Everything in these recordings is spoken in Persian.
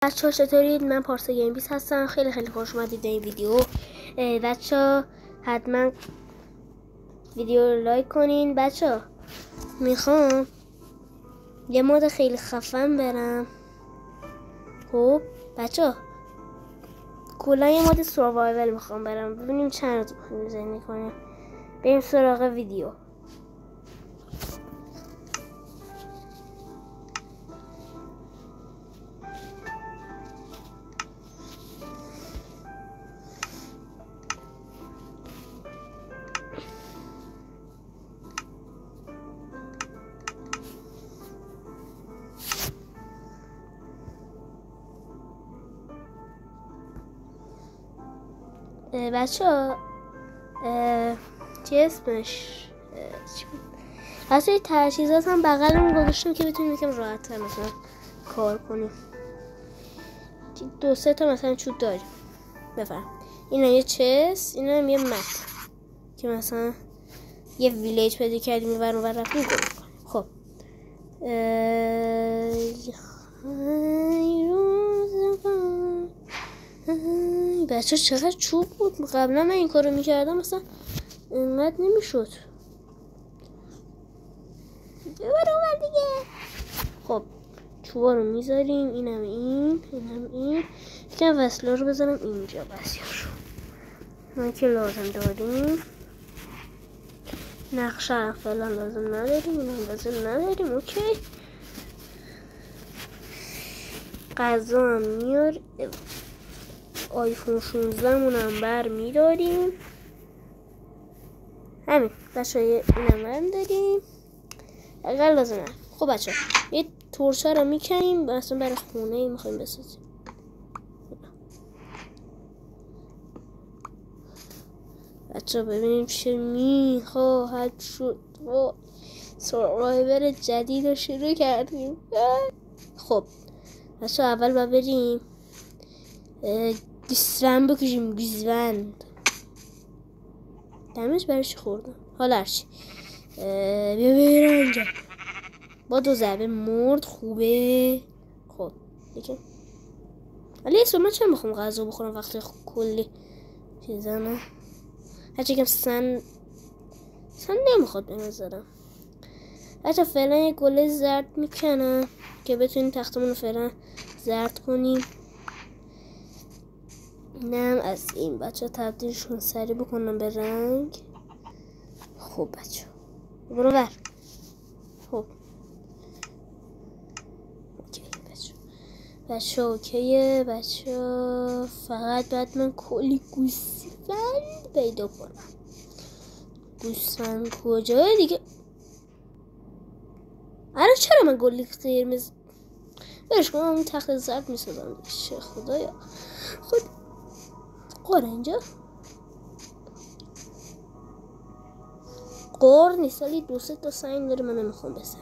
بچه‌ها چطورید؟ من پارسا گیم بیس هستم. خیلی خوش اومدید به این ویدیو. بچه‌ها حتما ویدیو رو لایک کنین. بچه‌ها میخوام یه مود خیلی خفن برم. خب بچه‌ها کلا یه مود سروایول میخوام برم، ببینیم چند روز میزنی کنیم. بریم سراغ ویدیو. بچه‌ها چی اسمش واسه تجهیزات هم بغلمون گذاشتم که بتونیم یکم راحت‌تر مثلا کار کنیم. 2-3 تا مثلا چوب داریم. بفرم اینا یه چست، اینا هم یه مت که مثلا یه ویلیج پیدا کردیم اینور اونور رفتیم گل کنیم. خب بچه چقدر چوب بود. قبلا من این کارو میکردم مثلا اینقدر نمیشد. ببر اونور دیگه. خب چوبا رو میذاریم، اینم این یکم وصله رو بذارم اینجا. بسیار من که لازم داریم. نقشه فعلا لازم نداریم، اینم لازم نداریم. اوکی غذا هم میار، آیفون 16 مونم بر میداریم. همین بچه اینم بر داریم. اگر لازم نداریم. خب بچه یه تورچه رو میکنیم مثلا برای خونه میخوایم بسازیم. بچه ببینیم چه میخواهد شد. سروایور جدید رو شروع کردیم. خب بچه اول باید بریم گوسفند بکشیم. گوسفند دمش برای چی خوردم؟ حالا هرچی بیا اینجا با 2 ضربه مرد. خوبه. خب دیگه ولی اصلا من چند بخوام غذا بخورم وقتی کلی چیزانه هرچی کم سن نمیخواد به نظرم. بچه فعلا یه گله زرد میکنم که بتونیم تختمون رو فعلا زرد کنیم. اینم از این. بچه تبدیلشون سریع بکنم به رنگ. خب بچه برو بر. خب اوکی بچه اوکیه. بچه فقط بعد من کلی گوسفند پیدا کنم. گوسفند کجای دیگه؟ الان چرا من گلی قرمز برش کنم اون تخت زرد میسازم؟ چه خدایا. خود قره اینجا قر نیست ولی 2-3 تا سنگ داره. من نمیخوام بزنم.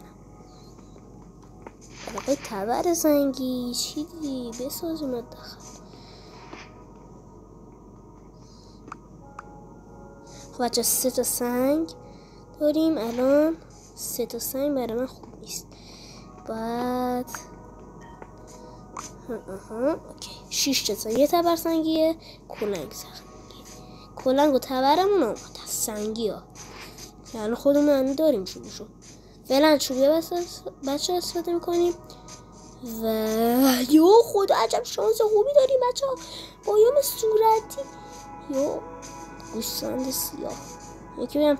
برای تبر سنگی چی دی بسازیم داخل. خب بچه 3 تا سنگ داریم الان. 3 تا سنگ برای من خوب نیست. بعد اوکی 6 تا یه تبر سنگیه. کلنگ کلنگ و تبرمون آمد از سنگی ها. یعنی خودمون داریم چوبشو. فعلا چوبیه بچه استفاده میکنیم. و یو خدا عجب شانس خوبی داریم بچه ها. بایام صورتی یو گوسفند سیاه. یکی بگم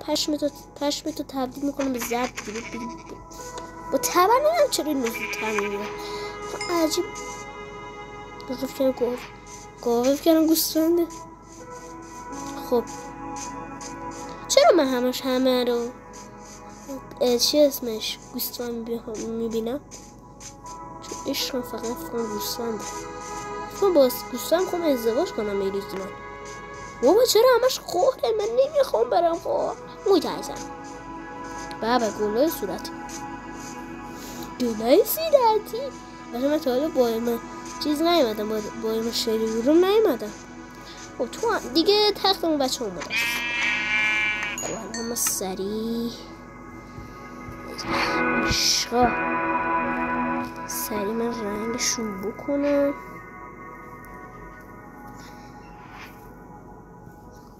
پشمتو تبدیل میکنم به زرد. با تبر نمیم چرا این نزدی تمیمه عجیب. گاوه بکنم گوسفنده. خب چرا من همه رو چی اسمش گوسفند میبینم؟ چون عشقم فقط گوسفنده. من با گوسفند خواهم ازدواج کنم ایریز من. بابا چرا همش خوره؟ من نمیخوام برم خواه متعیزم. بابا گلای صورتی ولی من تا حالا با من چیز نیومدم. با من شریورم نیومدم. خب تو دیگه تختمون بچه اومده. خب همه سریع من رنگشون بکنم.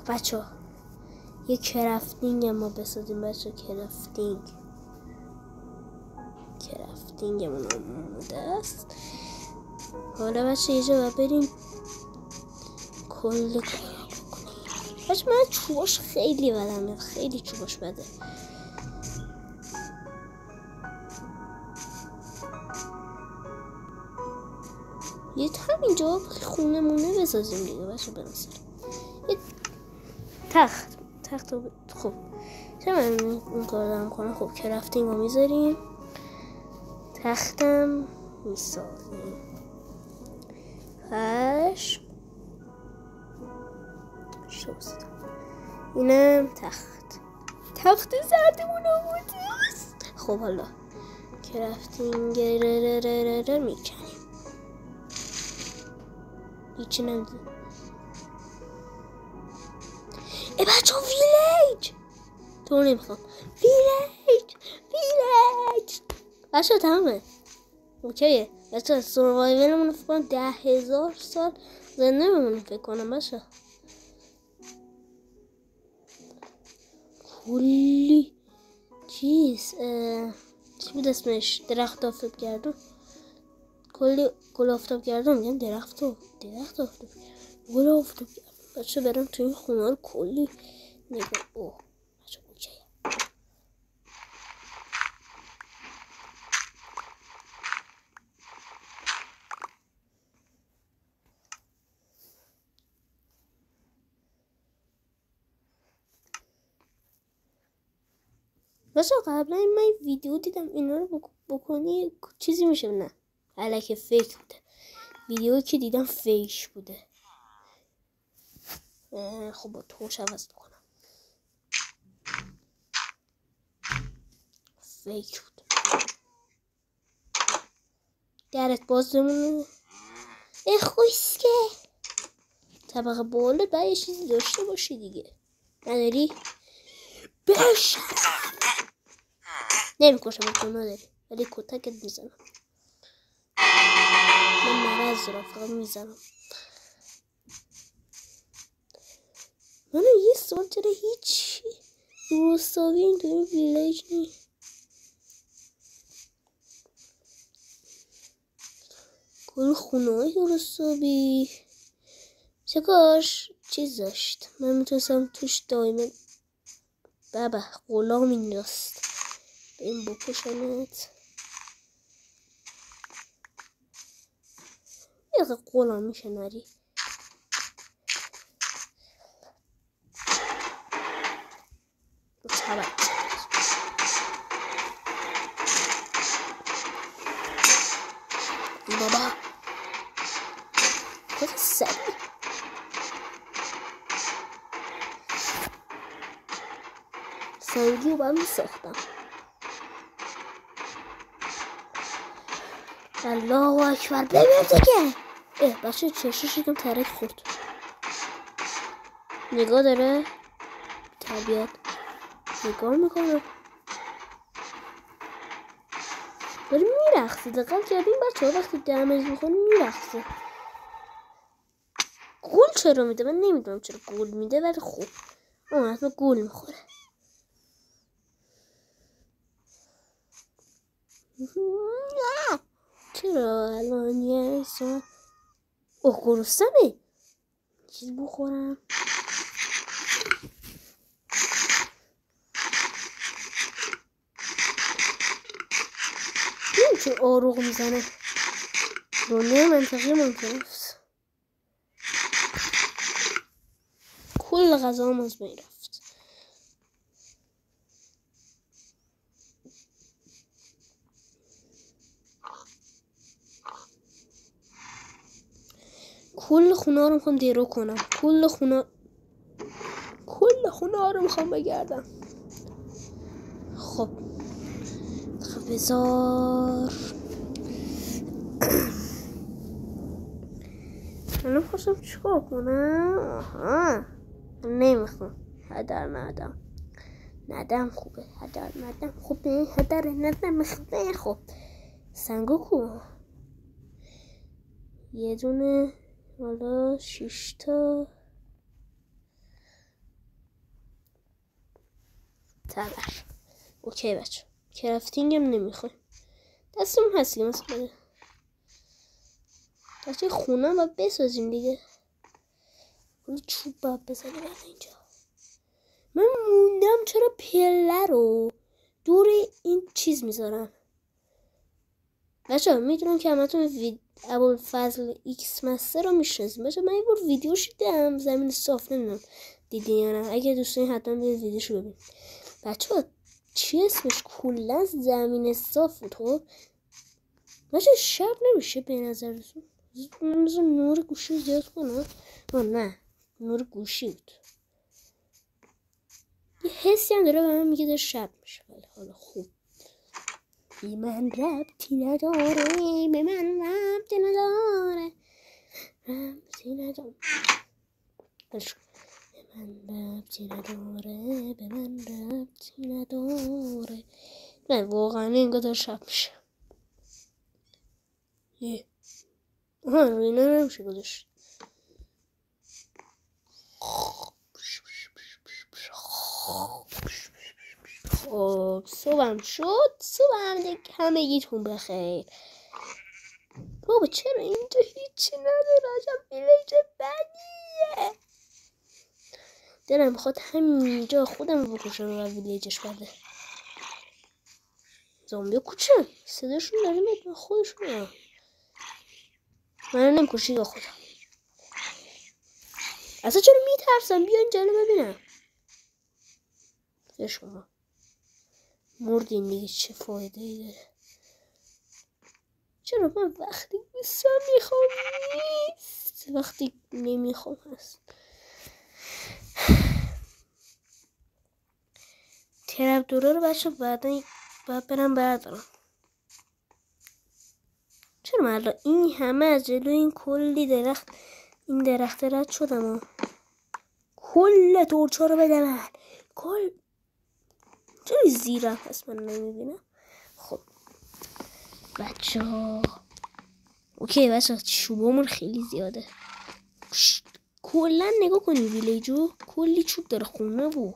بچه ها یه کرافتینگ ما بسازیم بچه. کرافتینگمون آماده است. حالا بچه یه جا بریم کلی کار بکنیم. بچه من چوباش خیلی بدم میاد، خیلی چوباش بده. یه همینجا خونه مونه بسازیم دیگه بچه. بنظر یه تخت خب چه من اون کار دارم کنم. خب کرافتینگ رو میذاریم، تختم میسازیم. اینم تخت زردمون آموده است. خب حالا کرافتینگ میکنیم. هیچی نمیدیم. ای بچه ها ویلیج تو نمیخوام. ویلیج بچه ها تمامه. اوکیه بچه ها سروایولمون فکر کنم 10,000 سال زنده بمونیم فکر کنم بچه ها. کلی چی بود اسمش؟ درخت آفتاب گردون. کلی گل آفتاب گردون میگم. درخت آفتاب گل آفتاب گردون. بچه برم تو این خونه رو کلی نگاه. اوه بچه اوکیه. بچه قبلا من ویدیو دیدم اینا رو بکنی چیزی میشه. نه الکی فیک بوده. ویدیویی که دیدم فیک بوده. خب با توش عوض کنم. فیک بود. درت باز بمونه. خوشگه طبقه بالا باید یه چیزی داشته باشی دیگه. نداری؟ بشم نمیکشم تو نداری ولی کتکت میزنم. من مرز را فقط میزنم. من یه سال چرا هیچی روستاوی این تو این ویلیج نیست. کل خونه های روستاوی چکاش چیز داشت. من میتونستم توش دایمه بابا غلام اینجاست. به این بکشنت. یه غلام میشه نری. بابا کت سری سنگی رو با می ساختم. الله اکبر. ببین دیگه بچه چشش یکم ترک خورد. نگاه داره طبیعت نگاه میکنه. داره میرخصه. دقیق کردیم بچه ها وقتی دمج میکنه میرخصه. گول چرا میده؟ من نمیدونم چرا گول میده ولی خوب اون حتما گول میخوره. چرا الان یه سوال گرستمه چیز بخورم. این چه آروغ میزنه. دنیا منطقه منطقه کل غذا هم از بین رفت. کل خونه رو میخوام دیرو کنم. کل خونه رو میخوام بگردم. خب بذار من خواستم چیکار کنم. نمیخوام. هدر ندم خوبه. هدر ندم خوبه. هدر ندم خوبه. خب سنگو کو یه دونه حالا 6 تا تبر. اوکی بچه کرافتینگ هم نمیخوایم، دستمون هست دیگه. مثلا دسته خونه باید بسازیم دیگه. چوب باید بزنیم اینجا. من موندم چرا پله رو دور این چیز میذارن. بچه میدونم که همتون ابوالفضل ایکس مستر رو میشناسیم. بچه من یه بار ویدیوش دیدم زمین صاف، نمیدونم دیدین یا نه. اگه دوستان حتما برید ویدیوشو ببینید. بچه چی اسمش کلا زمین صاف بود. خب بچه شب نمیشه به نظرتون؟ نور گوشی زیاد کنم. نه نور گوشی بود. یه حسی هم داره به من میگه داره شب میشه. ولی حالا خوب به من ربطی نداره، به من ربطی نداره، ربطی نداره، به من ربطی نداره، به من ربطی نداره. نه واقعا اینگاه داره شب میشه. روی نمیشه گذاشت. خب صبحم شد. صبحم دیگه همگیتون بخیر. بابا چرا اینجا هیچی نداره؟ عجب ویلیج بدیه. دلم میخواد همینجا خودم بکشم و ویلیجش بده. زامبی کوچه صداشون داره میاد خودشون. من نمیکشی یا خودم. اصلا چرا میترسم؟ بیاین جلو ببینم. یه شما مردین دیگه چه فایده ای داره؟ چرا من وقتی بیستم میخوام نیست، وقتی نمیخوام هست. ترپ دوره رو بچه بعدا باید برم بردارم. چرا من الان این همه از جلو این کلی درخت، این درخت رد شدم کل تورچا رو بده من. کل چرا زیرم هست من نمیبینم. خب بچه ها اوکی بچه ها چوبامون خیلی زیاده. کلا نگاه کنی ویلیجو کلی چوب داره خونه و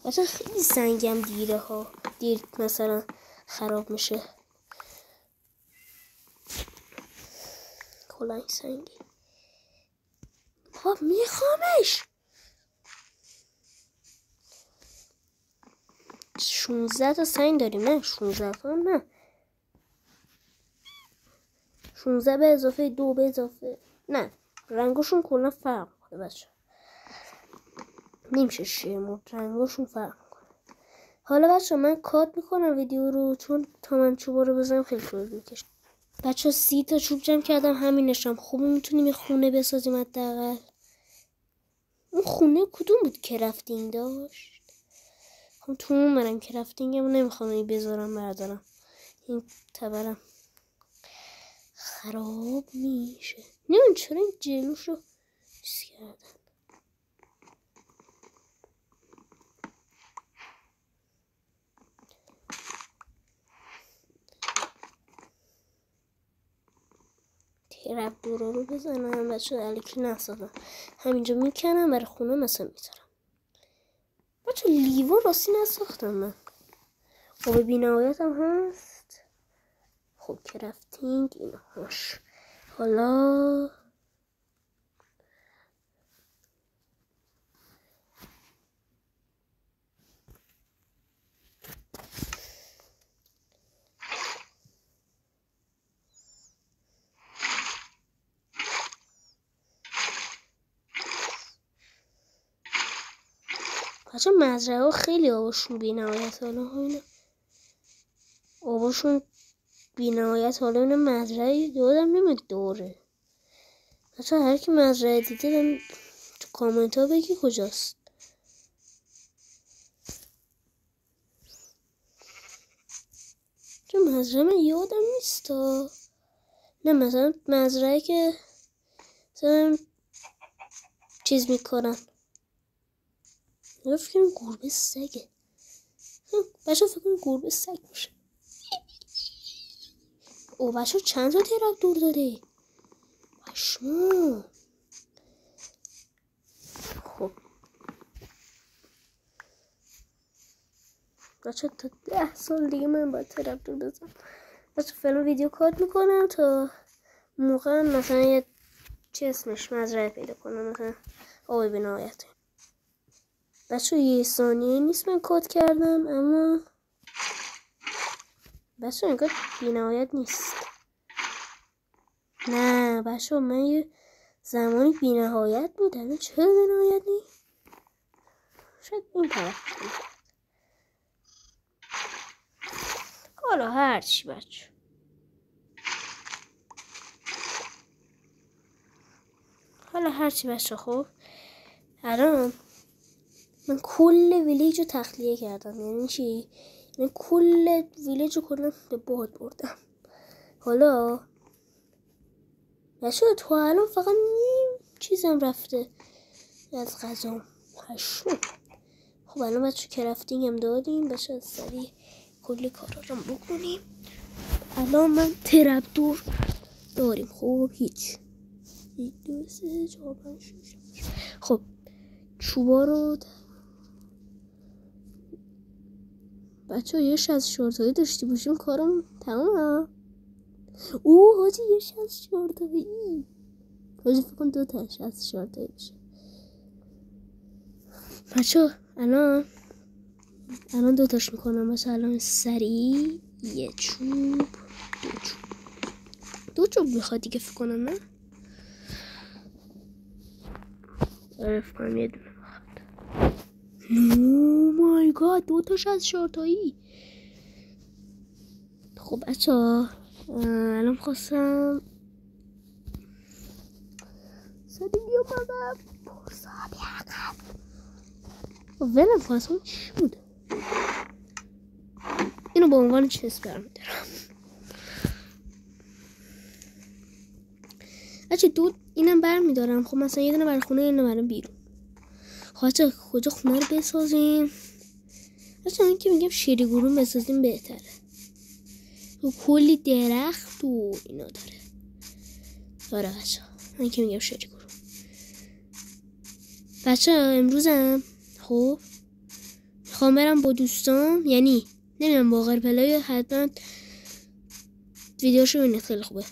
بچه خیلی سنگم دیره ها. دیر مثلا خراب میشه. کلا این سنگی خب میخوامش. 16 تا سنگ داریم. نه 16 تا نه 16 به اضافه 2 به اضافه نه رنگشون کلا فرق کنه بچه. نمیشه شیمون رنگشون فرق کنه. حالا بچه من کات میکنم ویدیو رو چون تا من چوبا رو بزنم خیلی طول میکشه. بچه 30 تا چوب جمع کردم. همینشم خوبه. میتونیم یه خونه بسازیم حداقل. اون خونه کدوم بود کرافتینگ داشت؟ خب تو اون منم کرافتینگم نمیخوام این بذارم بردارم. این تبرم خراب میشه. نمیدونم چرا این جلوش رو چیز کردن. ترپ دورا رو بزنم بچه علیکی نسازم. همینجا میکنم برای خونه مثلا میذارم. بچه لیوان راستی نساختم من. خب بینهایت هم هست. خب کرافتینگ اینا هاش. حالا بچه مزرعه ها خیلی آباشون بی‌نهایت. حالا اینا آباشون بی‌نهایت. حالا اینا مزرعه یادم نمیاد دوره. بچه هر کی مزرعه دیده تو کامنت ها بگی کجاست. چون مزرعه من یادم نیست. نه مثلا مزرعه که مثلا چیز میکنن. فکر کنم گربه سگه. بچه فکر کنم گربه سگ میشه. او بچه چند تا تراکتور داره بشمو. خب بچه تا 10 سال دیگه من باید تراکتور بزنم. بچه فعلا ویدیو کات میکنم تا موقع مثلا یه چه اسمش مزرعه پیدا کنم، مثلا آقای بنایت. بچه 1 ثانیه نیست من کات کردم، اما بچه اینقدر بی‌نهایت نیست. نه بچه من یه زمانی بی‌نهایت بودم، چرا بی‌نهایت نیست؟ شاید این طرف حالا هرچی بچه. حالا هرچی بچه. خب الان من کل ویلیج رو تخلیه کردم. یعنی چی؟ من کل ویلیج رو کلا به باد بردم. حالا بچه تو الان فقط نیم چیزم رفته از غذا هشم. خب الان بچه کرافتینگ هم دادیم، بچه از سریع کلی کارا رو بکنیم. الان من تراکتور داریم. خب هیچ 1 2 3 4 5 6. خب چوبا رو بچه یه 64 تایی داشتی باشیم کارم تمام. اوه حاجی یه 64 تایی حاجی، فکر کن 2 تا 64 تایی بشه. بچه الان 2 تاش میکنم. بچه الان سریع یه چوب 2 چوب میخواد دیگه فکر کنم. نه فکر کنم یه دونه میخواد. نو مای گاد 2 تاش از 4 تایی. خب بچه الان خواستم سریع بیا بابا برسابی عقب ولم خواستم چی بود؟ اینو به عنوان چیز برمیدارم. بچه 2 اینم برمیدارم. خب مثلا یه دونه برای خونه، یه دونه برای بیرون. خب بچه کجا خونه رو بسازیم؟ بچه من که میگم شیریگورون بسازیم بهتره. و کلی درخت و اینا داره. آره بچه من که میگم شیریگورون. بچه امروزم خب میخوام برم با دوستام، یعنی نمیدونم باقر پلای حتما ویدیوشو ببینید خیلی خوبه.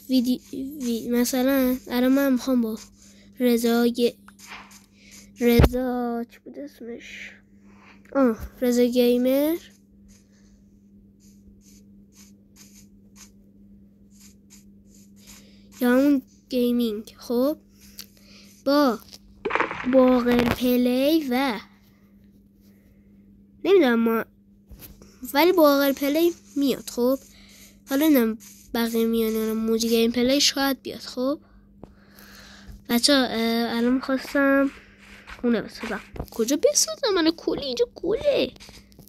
مثلا الان من میخوام با رضا چی بود اسمش؟ رضا گیمر یا همون گیمینگ، خب با باقر پلی و نمیدونم ما، ولی باقر پلی میاد. خب حالا نمیدونم بقیه میان یا موجی گیم پلی شاید بیاد. خب بچه الان میخواستم خونه بسازم. کجا بسازم؟ من کلی اینجا گله.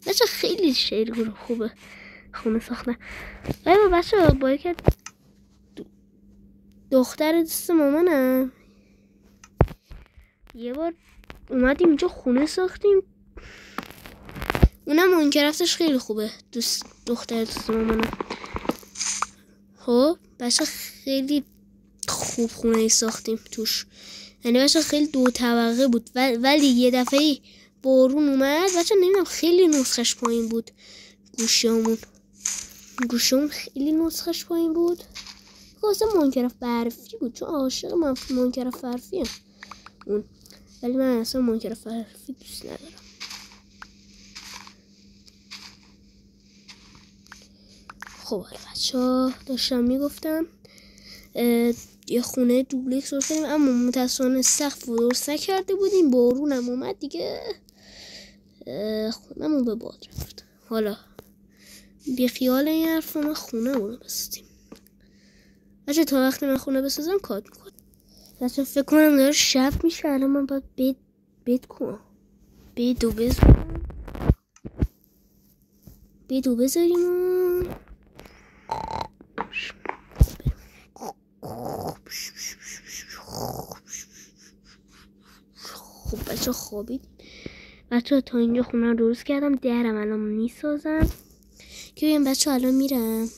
بچه خیلی شیرگور خوبه خونه ساختن. اما بچه با یک دختر دوست مامانم یه بار اومدیم اینجا خونه ساختیم. اونم ماینکرافتش خیلی خوبه. دختر دوست مامانم. خب بچه خیلی خوب خونه ساختیم توش. یعنی بچه خیلی 2 طبقه بود ولی یه دفعه بارون اومد. بچه نمیدونم خیلی نسخش پایین بود. گوشیامون خیلی نسخش پایین بود. واسه ماینکرافت برفی بود چون عاشق من ماینکرافت برفی هم اون، ولی من اصلا ماینکرافت برفی دوست ندارم. خب بچه داشتم میگفتم یه خونه دوبلکس رو کنیم، اما متاسفانه سقف رو درست نکرده بودیم. بارون هم اومد دیگه خونمون به باد رفت. حالا بی خیال این حرف من خونه رو بسازیم. بچه تا وقتی من خونه بسازم کات میکنم. بچه فکر کنم داره شب میشه. الان من باید بدو بذاریم. خب بچه خوابید. بچه تا اینجا خونه رو درست کردم. درم الان میسازم که بگم بچه الان میرم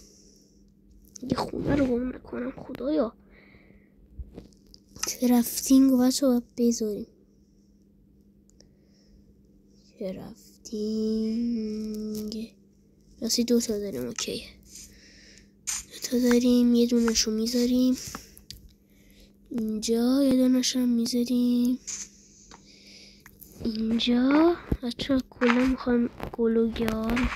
یه خونه رو گم نکنم خدایا. کرافتینگ رو بچه باید بذاریم. کرافتینگ راستی 2 تا داریم. اوکی 2 تا داریم. یه دونشو میذاریم اینجا، یه دونش هم میذاریم اینجا. بچه کلا میخوایم گلوگیار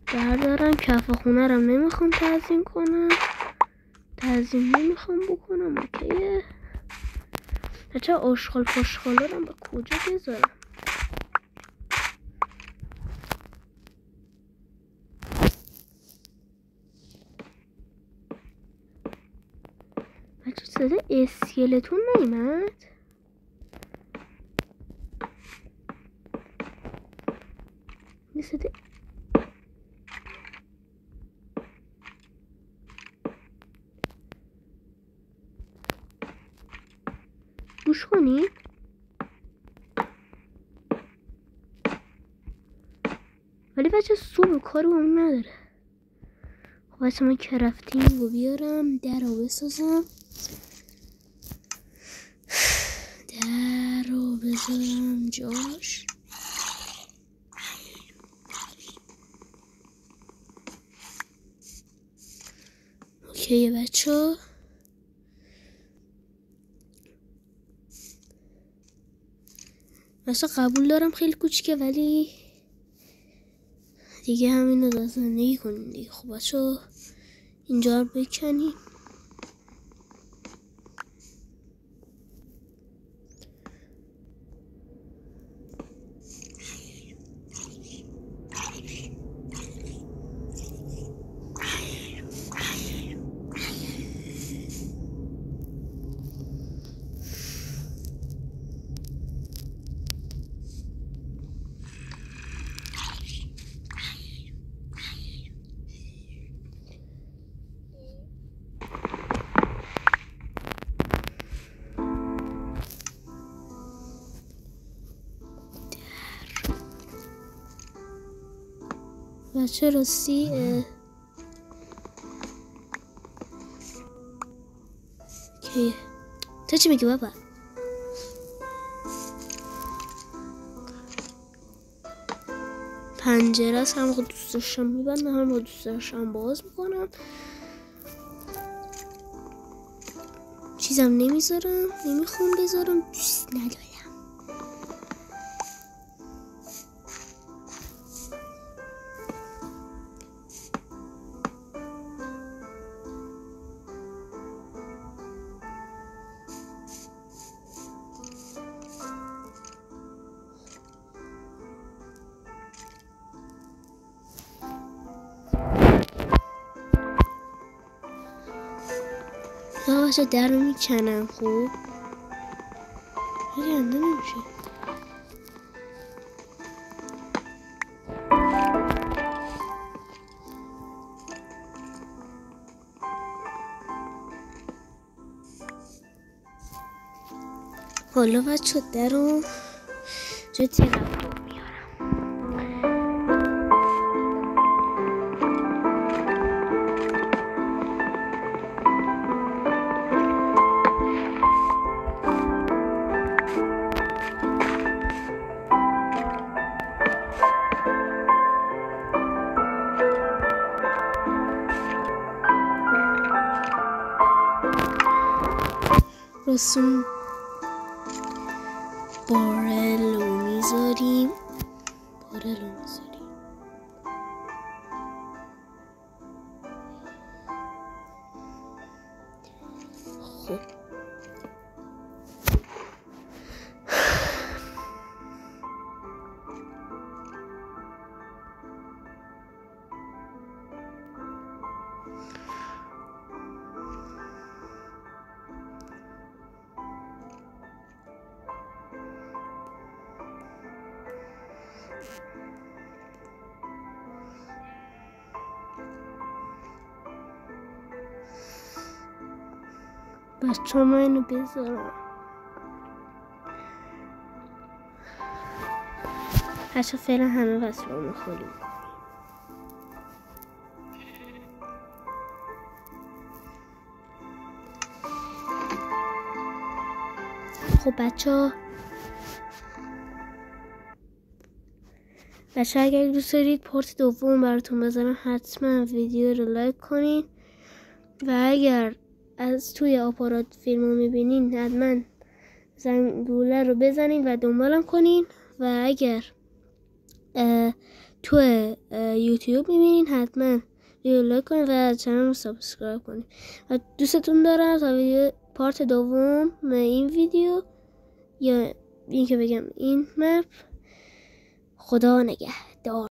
بردارم. کف خونه رو نمیخوام تزیین کنم. تزیین نمیخوام بکنم. اوکیه بچه آشغال پاشغالا رو با کجا بذارم؟ بچه صدا اسکلتون نیمد؟ صدا گوش کنید. ولی بچه صبح کار اون نداره. خب بچه من کرافتینگ رو بیارم. در رو بسازم. در رو بذارم جاش. اوکی بچه مثلا قبول دارم خیلی کوچیکه ولی دیگه همین رو زندگی کنیم دیگه. خب بچه اینجا رو بکنیم. بچه راستی که تو چی میگی بابا؟ پنجره است. هم خود دوست داشتم میبندم هم دوست داشتم باز میکنم. چیزم نمیذارم. نمیخوام بذارم. دوست ندارم. یا بچه در رو میکنم. خوب گنده نمیشه. حالا بچه در رو جای تلفن رسون بارل رو میذاریم. خب بچه من اینو بذارم. بچه فعلا همه وصل رو میخوریم. خب بچه اگر دوست دارید پارت دوم براتون بذارم حتما ویدیو رو لایک کنین و اگر از توی آپارات فیلم رو میبینین حتما زنگوله رو بزنین و دنبالم کنین و اگر توی یوتیوب میبینین حتما ویدیو لایک کنین و چنل رو سابسکرایب کنین و دوستتون دارم تا ویدیو پارت دوم این ویدیو یا این که بگم این مپ. خدا نگهدار.